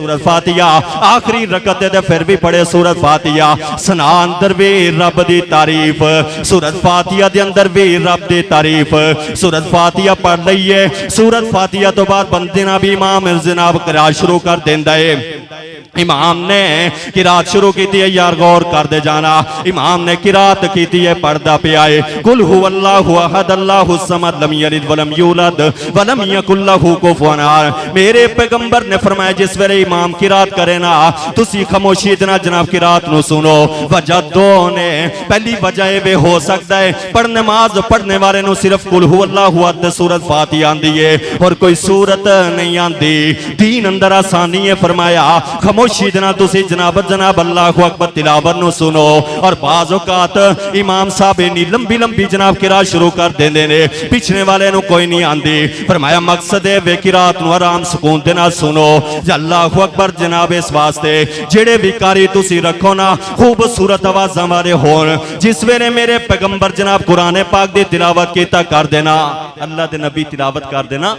سورت فاتحہ آخری رکعت دے پھر بھی پڑھے سورت فاتحہ سنا اندر بھی رب دی تعریف سورت فاتحہ دے اندر بھی رب دی تعریف سورت فاتحہ پڑھ لئیے سورت فاتحہ تو بعد بندنا بھی امام جناب قرآن شروع کر دیندہ ہے امام نے قرات شروع کی تھی یار غور کر دے جانا امام نے قرات کی تھی پردہ پہ آئے قل هو اللہ احد اللہ الصمد لم یلد ولم یولد ولم یکن لہ کفوا احد میرے پیغمبر نے فرمایا جس ویلے امام قرات کرے نا تسی خاموشی اتنا جناب قرات نو سنو وجہ دو نے پہلی وجہ یہ ہو سکتا ہے نماز پڑھنے والے نو صرف قل هو اللہ احد سورت فاتحہ آندی ہے اور کوئی سورت نہیں آندی دین اندر آسانی ہے فرمایا خاموشی دنا تسی جناب اللہ اکبر تلاوت نو سنو اور بعض اوقات امام صاحب نی لمبی لمبی جناب قرات شروع کر دیندے نے پچھنے والے نو کوئی نہیں آندی فرمایا مقصد ہے وے قرات نو آرام سکون دے نال سنو اللہ اکبر جناب اس واسطے جڑے بھی قاری تسی رکھو نا خوبصورت آواز ہمارے ہون جس ویلے میرے پیغمبر جناب قرآن پاک دی تلاوت کیتا کر دینا اللہ دے نبی تلاوت کر دینا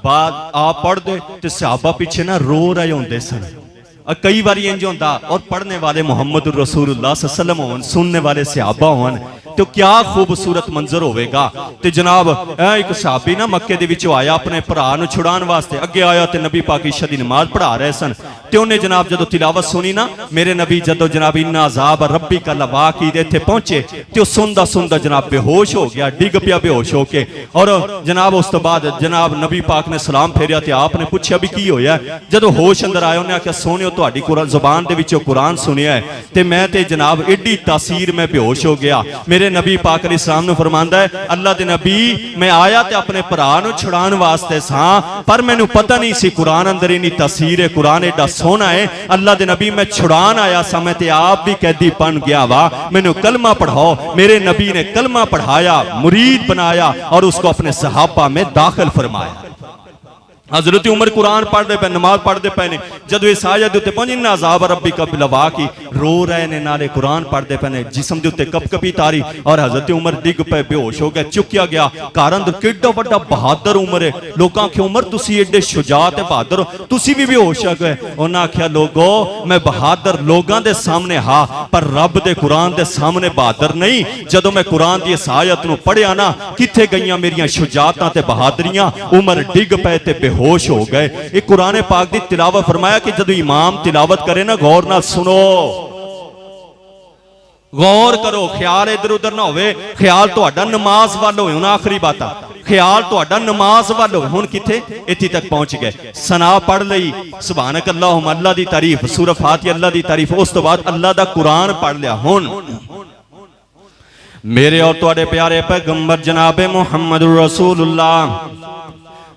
بعد آپ پڑھ دے تے صحابہ پیچھے نا رو رہے ہوندے سن کئی باری انج ہوندا اور پڑھنے والے محمد رسول اللہ صلی اللہ علیہ وسلم ہون سننے والے صحابہ ہون تو کیا خوبصورت منظر ہوئے گا تے جناب ایک صحابی نا مکے دے وچوں آیا اپنے بھرا نو چھڑان واسطے اگے آیا تے نبی پاک عشاء دی نماز پڑھا رہے سن تے انہیں جناب جدو تلاوت سنی نا میرے نبی جدو جناب ان عذاب ربی کا لوا کی دے تھے پہنچے تے سندا سندا جناب بے ہوش ہو گیا ڈگ پیا بے ہوش ہو کے اور جناب اس تو بعد جناب نبی پاک نے سلام پھیریا تے آپ نے پوچھا بھی کی ہویا جدو ہوش اندر آیا انہیں آکھیا سونیو تہاڈی قرآن زبان دے وچوں قرآن سنیا ہے تے میں تے جناب ایڈی تاثیر میں بے ہوش ہو گیا میرے نبی پاک علیہ السلام نے فرماندا ہے اللہ دے نبی میں آیا تے اپنے بھرا نو چھڑان واسطے ساں پر مینوں پتہ نہیں سی قرآن اندر انی تاثیر ہے قرآن ایڈا سونا ہے اللہ دے نبی میں چھڑان آیا سا میں تے آپ بھی قیدی بن گیا وا مینوں کلمہ پڑھاؤ میرے نبی نے کلمہ پڑھایا مرید بنایا اور اس کو اپنے صحابہ میں داخل فرمایا حضرت عمر قرآن پڑھ دے پہ نماز پڑھ دے پہ جدو اس آیت دیتے پہنچ انہا عذاب ربی کا بلوا کی رو رہے نے نالے قرآن پڑھ دے پہ جسم دیتے کب کبھی تاری اور حضرت عمر ڈگ پہ بے ہوش ہو گیا چکیا گیا کارندر کڈا بڑا بہادر عمر ہے لوگاں کہ عمر تسی ایڈے شجاعت بہادر ہو تسی بھی بے ہوش ہو گئے انہاں کیا لوگوں میں بہادر لوگاں دے سامنے ہاں پر رب دے قرآن دے سامنے بہادر نہیں جدو میں قرآن دی اس آیت نو پڑھیا نا کتھے گئیاں میریاں شجاعتاں تے بہادریاں عمر ڈگ پہ تے بے ہوش ہو گئے ایک قرآن پاک دی تلاوت فرمایا کہ جدو امام تلاوت کرے نا غور نہ سنو غور کرو خیال ادھر ادھر نہ ہوئے خیال تو اڈا نماز والو ہے انہا آخری باتا خیال تو اڈا نماز والو ہے ہون کتے اتھی تک پہنچ گئے سنا پڑھ لئی سبحانک اللہم اللہ دی تعریف سورہ فاتحہ اللہ دی تعریف اس تو بعد اللہ دا قرآن پڑھ لیا ہون میرے اور توڑے پیارے پیغمبر جناب محمد رسول اللہ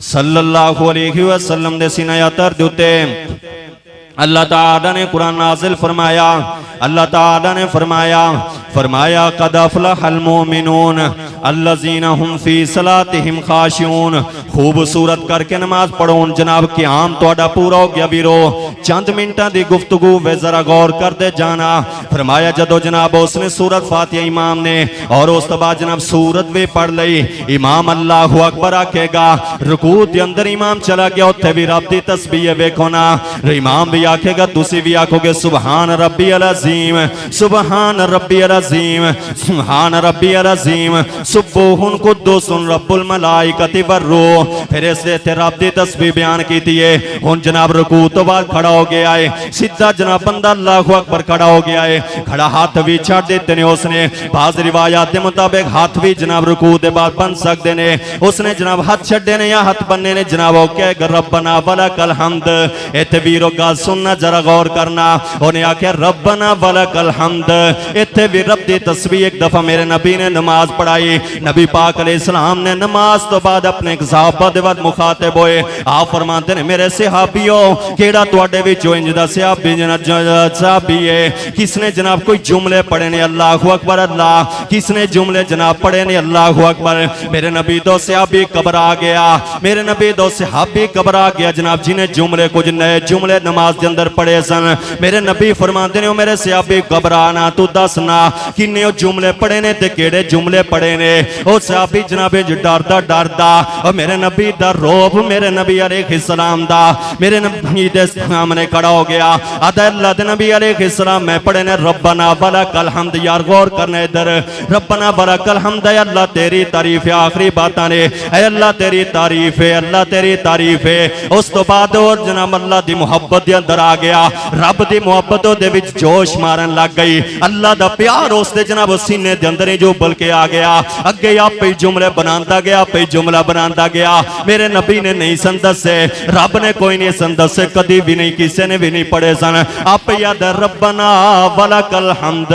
صلی اللہ علیہ وسلم دے سینیاتر دیتے اللہ تعالیٰ نے قرآن نازل فرمایا اللہ تعالیٰ نے فرمایا قد افلح المومنون الذین ہم فی صلاتہم خاشعون خوبصورت کر کے نماز پڑھون جناب قیام توڑا پورا ہو گیا بیرو چند منٹاں دی گفتگو وے ذرا غور کر دے جانا فرمایا جدو جناب اس نے سورت فاتحہ امام نے اور اس تو بعد جناب سورت وے پڑھ لئی امام اللہ اکبر آکے گا رکوع دے اندر امام چلا گیا اتھے بھی رب دی تسبیح ویکھونا امام بھی آکھے گا تسی بھی آکھو گے سبحان ربی العظیم سبحان ربی العظیم سبحان ربی العظیم سبوہن قدوس رب الملائکت والروح پھر اس لیے رب دی تسبیح بیان کی تیئے ہن جناب رکوع تو بعد کھڑا ہو گیا ہے سیدھا جناب بندہ اللہ اکبر کھڑا ہو گیا ہے کھڑا ہاتھ بھی چھاڑ دیتے نے اس نے بعض روایات دے مطابق ہاتھ بھی جناب رکوع دے بعد بن سکتے نے اس نے جناب ہاتھ چھڑے نے یا ہاتھ بننے نے جناب ہو کے ربنا ولک الحمد اتبیرو گا سننا ذرا غور کرنا انہیں آکھے ربنا ولک الحمد اتھے بھی رب دی تسبیح ایک دفعہ میرے نبی نے نماز پڑھائی نبی پاک علیہ السلام نے نماز تو بعد اپنے ایک صحابہ دے بعد مخاطب ہوئے آپ فرماتے ہیں میرے صحابیوں کیڑا توڑے بھی جو انجدہ صحابی ہے کس نے جناب کوئی جملے پڑھے نے اللہ اکبر اللہ کس نے جملے جناب پڑھے نے اللہ اکبر میرے نبی دو صحابی قبر آ گیا میرے نبی دو صحابی قبر آ گیا جناب جنہیں جملے کچھ نئے جملے نماز دے اندر پڑھے سن میرے نبی فرماتے ہیں میرے صحابی گھبرانا تو دسنا किन्ने ओ जुमले पढ़े ने ते केड़े जुमले पढ़े ने। ओ सहाबी जनाबे जो डरदा डरदा ओ मेरे नबी दा रोब मेरे नबी अलैहिस्सलाम दा मेरे नबी दे सामने खड़ा हो गया। आदा अल्लाह दे नबी अलैहिस्सलाम मैं पढ़े ने रब्बना वलकल हम्द। यार गौर करना इधर, रब्बना वलकल हम्द, अल्लाह तेरी तारीफ है। आखिरी बातां ने अल्लाह तेरी तारीफ है, अल्लाह तेरी तारीफ है। उस तो बाद और जनाब अल्लाह दी मुहब्बत दे अंदर आ गया, रब दी मुहब्बत दे विच जोश मारन लग गई। अल्लाह दा प्यार उस दे जनाब सीने दे अंदर ही जो उबल के आ गया। अगे आप ही जुमले बनांदा गया, आप ही जुमला बनांदा गया। मेरे नबी ने नहीं सन दसे, रब ने कोई नहीं सन दसे, कदी भी नहीं, किसी ने भी नहीं पढ़े सन। आप याद रब्बना वलकल हम्द,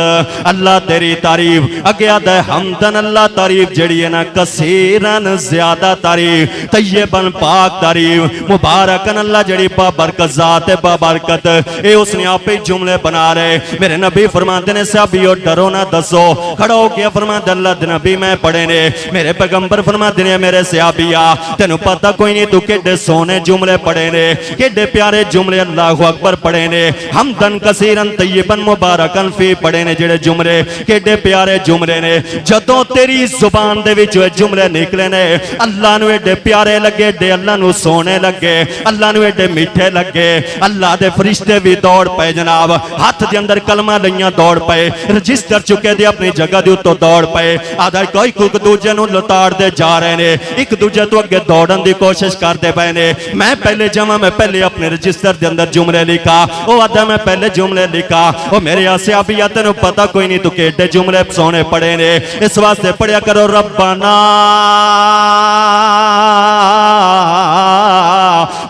अल्लाह तेरी तारीफ। अगे याद हमदन, अल्लाह तारीफ जड़ी है ना कसीरन ज्यादा तारीफ, तय्यबन पाक तारीफ, मुबारकन अल्लाह जड़ी बाबरकत जात है बाबरकत। ए उसने आप ही जुमले बना रहे। मेरे नबी फरमाते ने सहाबियों डरो ना दसो। खड़ा हो गया फरमाते अल्लाह दे नबी मैं पढ़े ने। मेरे पैगंबर फरमाते ने मेरे सहाबिया तेनू पता कोई नहीं तू केडे सोने जुमले पढ़े ने, केडे प्यारे जुमले अल्लाहु अकबर पढ़े ने। हमदन कसीरन तय्यबन मुबारकन फी पढ़े ने जेड़े जुमले, केडे प्यारे जुमले ने। जदों तेरी जुबान दे विच जुमले निकले ने अल्लाह नू एडे प्यारे लगे, एडे अल्लाह नू सोने लगे, अल्लाह नू एडे मीठे लगे। अल्लाह दे फरिश्ते भी दौड़ पे जनाब, हाथ दे अंदर कलमा लईयां दौड़ पे, रजिस्टर चुके दे अपनी जगह दे उत्तों दौड़ पे। आधा कोई कुक दूजे नू लताड़दे जा रहे ने, एक दूजे तो अगे दौड़न दी कोशिश करते पे ने। मैं पहले जावां, मैं पहले अपने रजिस्टर दे अंदर जुमले लिखा, ओ आदा मैं पहले जुमले लिखा। ओ मेरे आसे आप या तेनू पता कोई नहीं तू केडे जुमले सोने पढ़े ने। इस वास्ते पढ़िया करो रब्बाना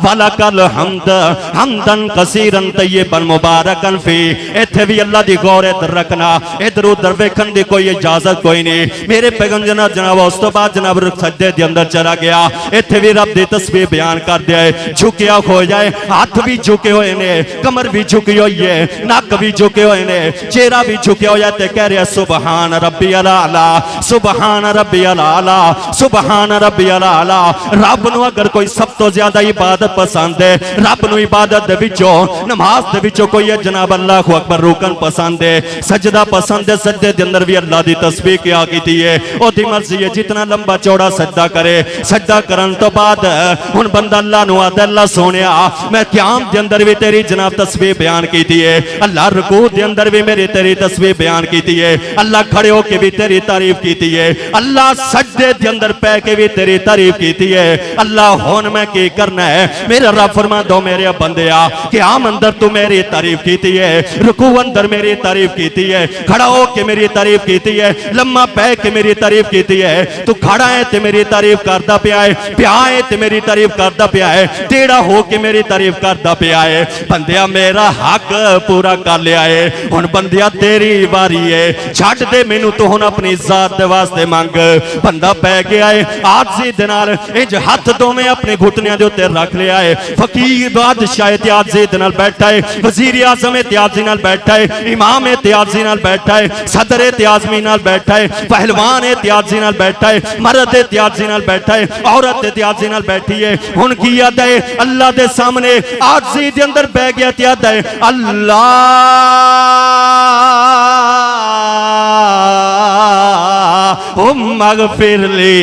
वलकल हम्द हमदन कसीरन तय्यबन मुबारकन फी। इत्थे भी अल्लाह दी गौर इधर रखना, इधर उधर वेखन दी कोई इजाजत कोई नहीं। मेरे पैगंबर जनाब उस तो बाद जनाब सजदे दे अंदर चला गया। इत्थे भी रब दी तस्बीह बयान कर दिया है। झुकिया हो जाए, हाथ भी झुके हुए ने, कमर भी झुकी हुई है, नक भी झुके हुए ने, चेहरा भी झुकिया हो जाए ते कह रहे सुबहान रब्बी अला, सुबहान रब्बी अला, सुबहान रब्बी अला। रब नू अगर कोई सब तो ज्यादा इबादत पसंद है, रब नू इबादत दे विचों नमाज दे विचों कोई है जनाब अल्लाहु अकबर रुकन पसंद है, सजदा पसंद है। सजदे दे अंदर भी अल्लाह दी तस्बीह क्या कीती है, ओदी मर्जी है जितना लंबा चौड़ा सजदा करे। सजदा करन तो बाद हुन बंदा अल्लाह नू आदा अल्लाह सोनिया मैं क़याम दे अंदर भी तेरी जनाब तस्बीह बयान कीती है, अल्लाह रुकू दे अंदर भी मेरी तेरी तस्बीह बयान कीती है, अल्लाह खड़े होके भी तेरी तारीफ कीती है, अल्लाह सजदे दे अंदर पै के भी तेरी तारीफ कीती है। अल्लाह हुन मैं की करना है, मेरा रब फरमा दो मेरे बंदेया क़याम अंदर तू मेरी तारीफ कीती है, रुकू अंदर मेरी तारीफ कीती है, खड़ा होके मेरी तारीफ कीती है, लम्मा पै के मेरी तारीफ कीती है। तू खड़ा है ते मेरी तारीफ करदा पिया है, पिया है ते मेरी तारीफ करदा पिया है, टेढ़ा होके मेरी तारीफ करदा पिया है। बंदिया मेरा हक पूरा कर लिया है, हुन बंदिया तेरी वारी है, छड्ड दे मैनू तू हुन अपनी जात दे वास्ते मंग। बंदा पै गया है आजी दे नाल, इंज हथ दोवें अपने घुटनियां दे उत्ते रख लिया है। फकीर बादशाह ते आजी दे नाल बैठा है, वजीर आज़म ते आजी नाल बैठा है, इमाम ते आजी नाल बैठा है, सदर ते आज़मी नाल बैठा है, पहलवान ते आजी नाल बैठा है, मर्द ते आजी नाल बैठा है, औरत ते आजी नाल बैठी है। हुन की याद है अल्लाह दे सामने आजी दे अंदर बह गया ते याद है अल्लाह मगफिरली,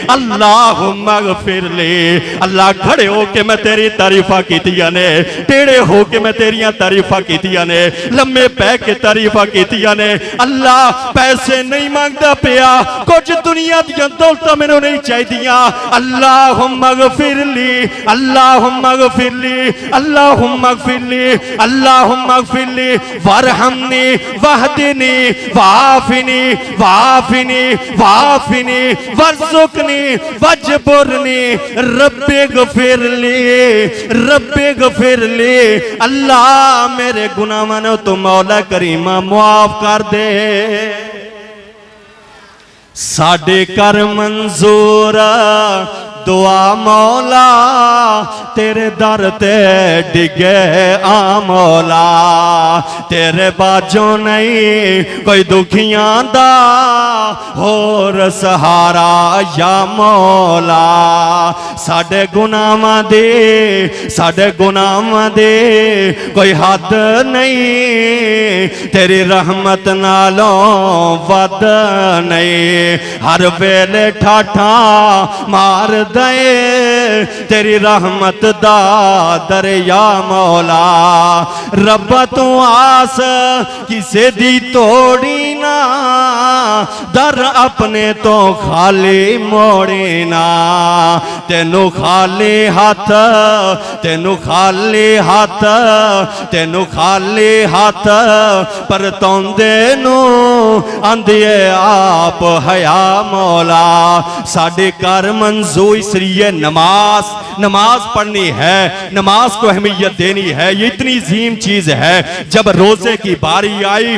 अल्लाहुम्मा गफिरली। अल्लाह खड़े होके मैं तेरी तारीफा कीतियां ने, टेढ़े होके मैं तेरियां तारीफा कीतियां ने, लम्बे पै के तारीफा कीतियां ने। अल्लाह पैसे नहीं मांगदा पिया, कुछ दुनिया दियां दौलतां मैनू नहीं चाहिदियां। अल्लाहुम्मा गफिरली, अल्लाहुम्मा गफिरली, अल्लाहुम्मा गफिरली, अल्लाहुम्मा गफिरली वरहमनी वहदिनी वाफिनी वाफिनी वाफिनी वर्जुकनी वजबुरनी रब्बे गफिरली, रब्बे गफिरली। अल्लाह मेरे गुनाहां नू तू मौला करीमा मुआफ कर दे। साडे कर मंजूर दुआ मौला तेरे दर ते डिगे आ मौला तेरे बाजों नहीं कोई दुखियां दा होर सहारा या मौला साडे गुनाहां दे कोई हद नहीं तेरी रहमत नालों वद नहीं हर वेले ठाठा मार दे तेरी रहमत दा दरिया मौला रब्बा तू आस किसे दी तोड़ी ना दर अपने तो खाली मोड़ी ना तेनू खाली हाथ पर तौंदे नू आंदिए आप हया मौला साडे घर मंजूर इसलिए नमाज पढ़नी है नमाज को अहमियत देनी है ये इतनी अजीम चीज है जब रोजे की बारी आई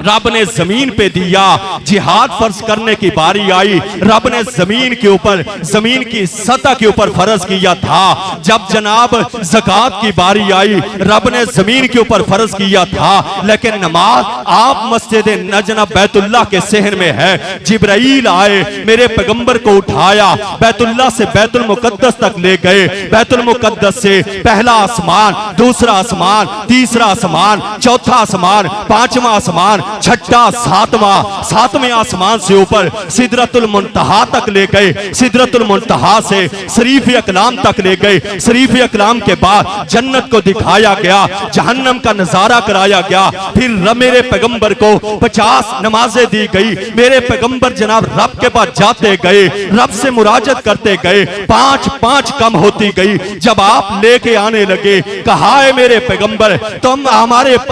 रब ने जमीन पे दिया जिहाद फर्ज करने की बारी आई रब ने जमीन की सतह के ऊपर फर्ज किया था जब जनाब ज़कात की बारी आई रब ने जमीन के ऊपर फर्ज किया था लेकिन नमाज आप मस्जिद नजना बैतुल्लाह के शहर में है जिब्राइल आए मेरे पैगंबर को उठाया बैतुल्लाह से बैतुल मुकद्दस तक ले गए बैतुल मुकद्दस से पहला आसमान दूसरा आसमान तीसरा आसमान चौथा आसमान पांचवा आसमान छठा सातवें आसमान से ऊपर सिदरतुल मुंतहा तक ले गए सिदरतुल मुंतहा से शरीफ अकलाम तक ले गए शरीफ अकलाम के बाद जन्नत को दिखाया गया जहन्नम का नजारा कराया गया फिर मेरे पैगंबर को 50 नमाजें दी गई मेरे पैगंबर जनाब रब के पास जाते गए रब से मुराजत करते गए 5 कम होती गई जब आप लेके आने लगे कहा है मेरे पैगंबर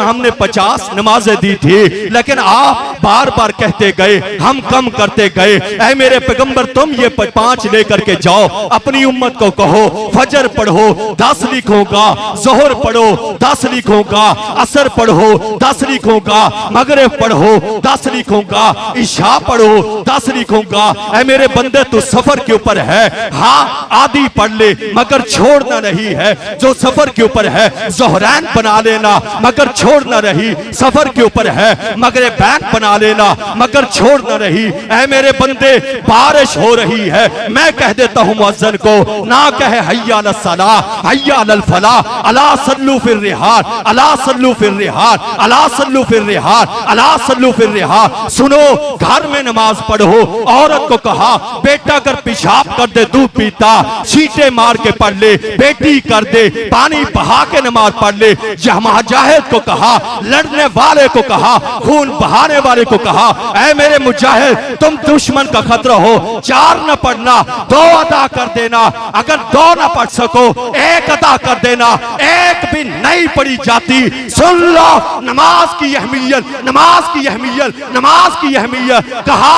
हमने 50 नमाजें दी थी लेकिन आप बार बार कहते गए हम कम करते गए ऐ मेरे पैगंबर तुम ये 5 लेकर के जाओ अपनी उम्मत को कहो फजर पढ़ो 10 लिखोगा जोहर पढ़ो 10 लिखोगा असर पढ़ो 10 लिखोगा मगरिब पढ़ो 10 लिखोगा इशा पढ़ो 10 लिखोगा ऐ मेरे बंदे तू सफर के ऊपर है हाँ आधी पढ़ ले मगर छोड़ना नहीं है जो सफर के ऊपर है जोहरैन बना लेना मगर छोड़ना रही सफर के ऊपर है मगर बैन बना लेना मगर छोड़ना रही ऐ मेरे बंदे बारिश हो रही है मैं कह देता हूं मुअज्जिन को ना कहे हय्या अलस सलाह हय्या अलल फलाह अला सल्लू फिर रिहाल अला सल्लू फिर रिहाल अला सल्लू फिर रिहाल अला सल्लू फिर रिहाल सुनो घर में नमाज पढ़ो औरत को कहा बेटा अगर पेशाब कर दे दूध पीता छींटे मार के पढ़ ले बेटी कर दे पानी बहा के नमाज पढ़ ले मुजाहिद को कहा लड़ने वाले को कहा खून बहाने वाले को कहा ऐ मेरे मुजाहिद तुम दुश्मन का खतरा हो 4 न पढ़ना 2 अदा कर देना अगर 2 न पढ़ सको 1 अदा कर देना 1 भी नहीं पढ़ी जाती सुन लो नमाज की अहमियत कहा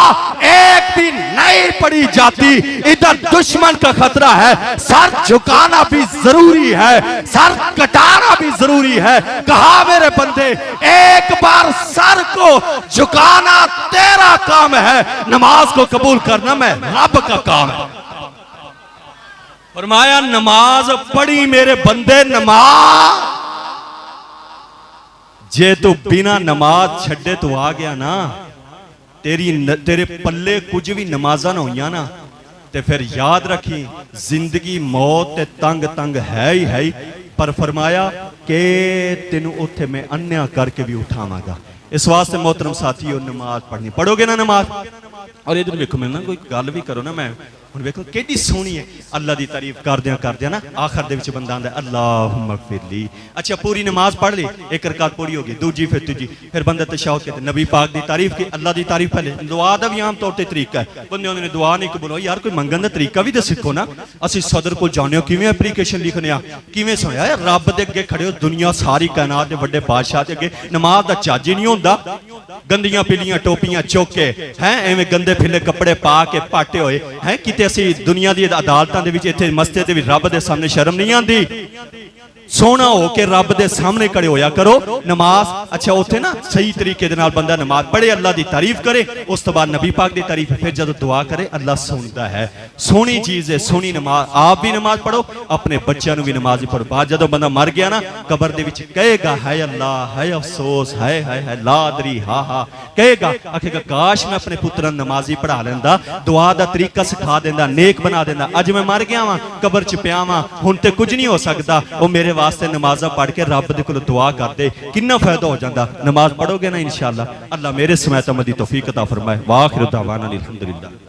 1 भी नहीं पढ़ी जाती इधर दुश्मन का खतरा है सर झुकाना भी जरूरी है सर कटाना भी जरूरी है कहा मेरे बंदे एक बार सर को झुकाना तेरा काम है नमाज को कबूल करना मैं रब का काम है फरमाया नमाज पढ़ी मेरे बंदे नमाज जे तू बिना नमाज छड़े तो आ गया ना तेरे पल्ले कुछ भी नमाजा ना होइया ना ते फिर याद रखी जिंदगी मौत ते तंग है ही पर फरमाया कि तेनू उथे मैं अन्या करके भी उठावांगा इस वास्ते मोहतरम साथियों नमाज पढ़नी पढ़ोगे ना नमाज और इधर देखो मैं ना कोई गल भी करो ना मैं हुण देखो केडी सोहनी है अल्लाह दी तारीफ करदियां ना आखिर दे विच बंदा आंदा अल्लाहुम्मा ग़फिरली अच्छा पूरी नमाज पढ़ ली 1 रकात पूरी होगी दूजी फिर तीजी फिर बंदा तशहुद कहते नबी पाक दी तारीफ की अल्लाह दी तारीफ पहले दुआ दा भी आम तौर ते तरीका है बंदे ने दुआ नहीं कबूल यार कोई मंगन दा तरीका भी तो सीखो ना असीं सदर को जाने किवें एप्लीकेशन लिखने आ किवें सुनिया यार रब दे अगे खड़े हो दुनिया सारी कायनात दे वड्डे बादशाह दे अगे नमाज दा चज ही नहीं हुंदा गंदियां पीलियां टोपियां चुक के हैं एवें गंदे फिले कपड़े पा के पाटे होए हैं किते असीं दुनिया दी अदालतां दे विच इत्थे मस्जिद दे विच रब दे सामने शर्म नहीं आंदी ਸੋਹਣਾ ਹੋ ਕੇ ਰੱਬ ਦੇ ਸਾਹਮਣੇ ਖੜੇ ਹੋਇਆ ਕਰੋ। ਨਮਾਜ਼ ਅੱਛਾ ਉੱਥੇ ਨਾ ਸਹੀ ਤਰੀਕੇ ਦੇ ਨਾਲ ਬੰਦਾ ਨਮਾਜ਼ ਪੜ੍ਹੇ, ਅੱਲਾ ਦੀ ਤਾਰੀਫ ਕਰੇ, ਉਸ ਤੋਂ ਬਾਅਦ ਨਬੀ ਪਾਕ ਦੀ ਤਾਰੀਫ, ਫਿਰ ਜਦੋਂ ਦੁਆ ਕਰੇ ਅੱਲਾ ਸੁਣਦਾ ਹੈ। ਸੋਹਣੀ ਚੀਜ਼ ਹੈ, ਸੋਹਣੀ ਨਮਾਜ਼। ਆਪ ਵੀ ਨਮਾਜ਼ ਪੜੋ, ਆਪਣੇ ਬੱਚਿਆਂ ਨੂੰ ਵੀ ਨਮਾਜ਼ ਪੜੋ। ਬਾਅਦ ਜਦੋਂ ਬੰਦਾ ਮਰ ਗਿਆ ਨਾ ਕਬਰ ਦੇ ਵਿੱਚ ਕਹੇਗਾ ਹਾਏ ਅੱਲਾ, ਹਾਏ ਅਫਸੋਸ, ਹਾਏ ਹਾਏ ਹਾਏ ਲਾਦਰੀ, ਹਾ ਹਾ ਕਹੇਗਾ, ਆਖੇਗਾ ਕਾਸ਼ ਮੈਂ ਆਪਣੇ ਪੁੱਤਰਾਂ ਨੂੰ ਨਮਾਜ਼ੀ ਪੜ੍ਹਾ ਲੈਂਦਾ, ਦੁਆ ਦਾ ਤਰੀਕਾ ਸਿਖਾ ਦਿੰਦਾ, ਨੇਕ ਬਣਾ ਦਿੰਦਾ। ਅੱਜ ਮੈਂ ਮਰ ਗਿਆ ਵਾਂ, ਕਬਰ ਚ ਪਿਆ ਵਾਂ, ਹੁਣ ਤੇ ਕੁਝ ਨਹੀਂ ਹੋ ਸਕਦਾ। ਉਹ ਮੇਰੇ ਵਾਸਤੇ ਨਮਾਜ਼ਾਂ ਪੜ੍ਹ ਕੇ ਰੱਬ ਦੇ ਕੋਲ ਦੁਆ ਕਰਦੇ, ਕਿੰਨਾ ਫਾਇਦਾ ਹੋ ਜਾਂਦਾ। ਨਮਾਜ਼ ਪੜੋਗੇ ਨਾ इंशाअल्लाह, अल्लाह मेरे समयत अमद दी तौफीक अता फरमाए। वाखिर दावाना अल्हम्दुलिल्लाह।